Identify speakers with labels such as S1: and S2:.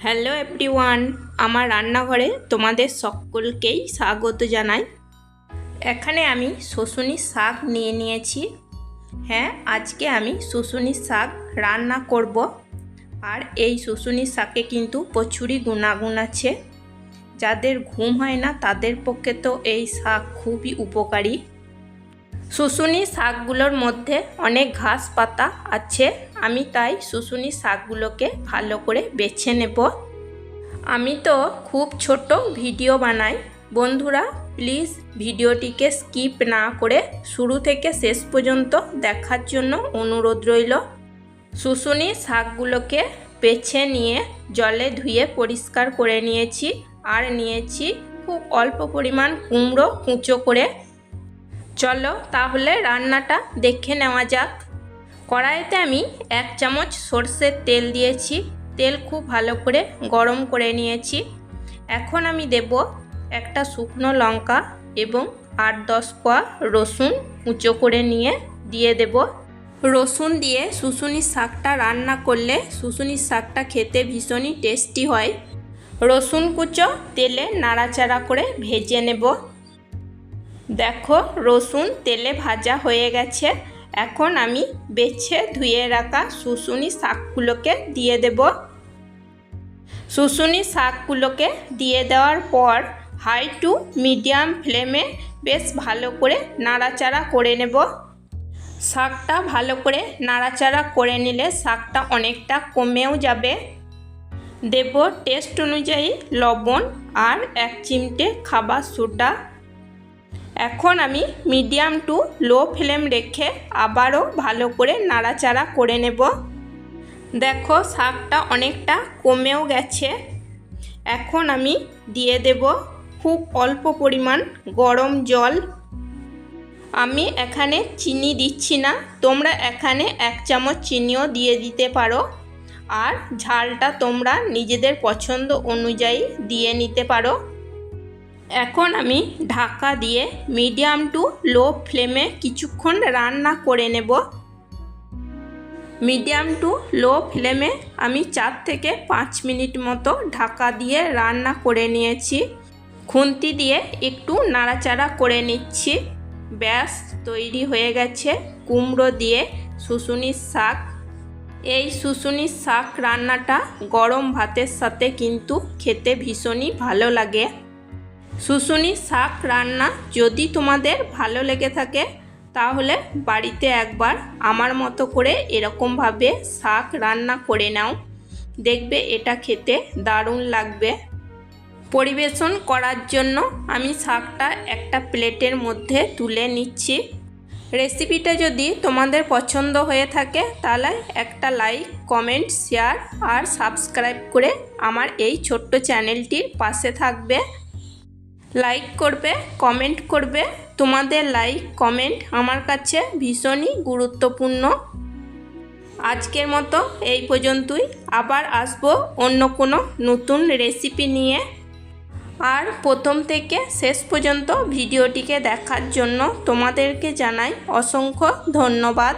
S1: Hello everyone, আমার রান্নাঘরে তোমাদের সকলকেই স্বাগত জানাই। এখানে আমি শুশুনির শাক নিয়ে নিয়েছি। হ্যাঁ, আজকে আমি শুশুনির শাক রান্না করব। আর এই শুশুনির শাকে কিন্তু প্রচুরই গুণাগুণ আছে। যাদের ঘুম হয় না তাদের পক্ষে তো এই শাক খুবই উপকারী। শুশুনির শাকগুলোর মধ্যে অনেক ঘাস পাতা আছে, আমি তাই শুশুনির শাকগুলোকে ভালো করে বেছে নেব। আমি তো খুব ছোট ভিডিও বানাই, বন্ধুরা প্লিজ ভিডিওটিকে স্কিপ না করে শুরু থেকে শেষ পর্যন্ত দেখার জন্য অনুরোধ রইল। শুশুনির শাকগুলোকে বেছে নিয়ে জলে ধুয়ে পরিষ্কার করে নিয়েছি। আর নিয়েছি খুব অল্প পরিমাণ কুমড়ো কুঁচো করে। চলো তাহলে রান্নাটা দেখে নেওয়া যাক। কড়াইতে আমি 1 চামচ সরষের তেল দিয়েছি। তেল খুব ভালো করে গরম করে নিয়েছি। এখন আমি দেব একটা শুকনো লঙ্কা এবং 8-10 কোয়া রসুন কুচো করে নিয়ে দিয়ে দেব। রসুন দিয়ে শুশুনির শাকটা রান্না করলে শুশুনির শাকটা খেতে ভীষণই টেস্টি হয়। রসুন কুচো তেলে নাড়াচাড়া করে ভেজে নেব। দেখো রসুন তেলে ভাজা হয়ে গেছে। এখন আমি বেছে ধুয়ে রাখা শুশুনির শাকগুলোকে দিয়ে দেব। শুশুনির শাকগুলোকে দিয়ে দেওয়ার পর হাই টু মিডিয়াম ফ্লেমে বেশ ভালো করে নাড়াচাড়া করে নেব। শাকটা ভালো করে নাড়াচাড়া করে নিলে শাকটা অনেকটা কমেও যাবে। দেব টেস্ট অনুযায়ী লবণ আর 1 চিমটে খাবার সোডা। এখন আমি মিডিয়াম টু লো ফ্লেম রেখে আবারও ভালো করে নাড়াচাড়া করে নেব। দেখো শাকটা অনেকটা কমেও গেছে। এখন আমি দিয়ে দেব খুব অল্প পরিমাণ গরম জল। আমি এখানে চিনি দিচ্ছি না, তোমরা এখানে 1 চামচ চিনিও দিয়ে দিতে পারো। আর ঝালটা তোমরা নিজেদের পছন্দ অনুযায়ী দিয়ে নিতে পারো। এখন আমি ঢাকা দিয়ে মিডিয়াম টু লো ফ্লেমে কিছুক্ষণ রান্না করে নেব। মিডিয়াম টু লো ফ্লেমে আমি 4 থেকে 5 মিনিট মতো ঢাকা দিয়ে রান্না করে নিয়েছি। খুন্তি দিয়ে একটু নাড়াচাড়া করে নিচ্ছি। ব্যাস তৈরি হয়ে গেছে কুমড়ো দিয়ে শুশুনির শাক। এই শুশুনির শাক রান্নাটা গরম ভাতের সাথে কিন্তু খেতে ভীষণই ভালো লাগে। শুশুনির শাক রান্না যদি তোমাদের ভালো লেগে থাকে তাহলে বাড়িতে একবার আমার মতো করে এরকমভাবে শাক রান্না করে নাও, দেখবে এটা খেতে দারুণ লাগবে। পরিবেশন করার জন্য আমি শাকটা একটা প্লেটের মধ্যে তুলে নিচ্ছি। রেসিপিটা যদি তোমাদের পছন্দ হয়ে থাকে তাহলে একটা লাইক, কমেন্ট, শেয়ার আর সাবস্ক্রাইব করে আমার এই ছোট্ট চ্যানেলটির পাশে থাকবে। লাইক করবে, কমেন্ট করবে। তোমাদের লাইক কমেন্ট আমার কাছে ভীষণই গুরুত্বপূর্ণ। আজকের মতো এই পর্যন্তই, আবার আসবো অন্য কোনো নতুন রেসিপি নিয়ে। আর প্রথম থেকে শেষ পর্যন্ত ভিডিওটিকে দেখার জন্য তোমাদেরকে জানাই অসংখ্য ধন্যবাদ।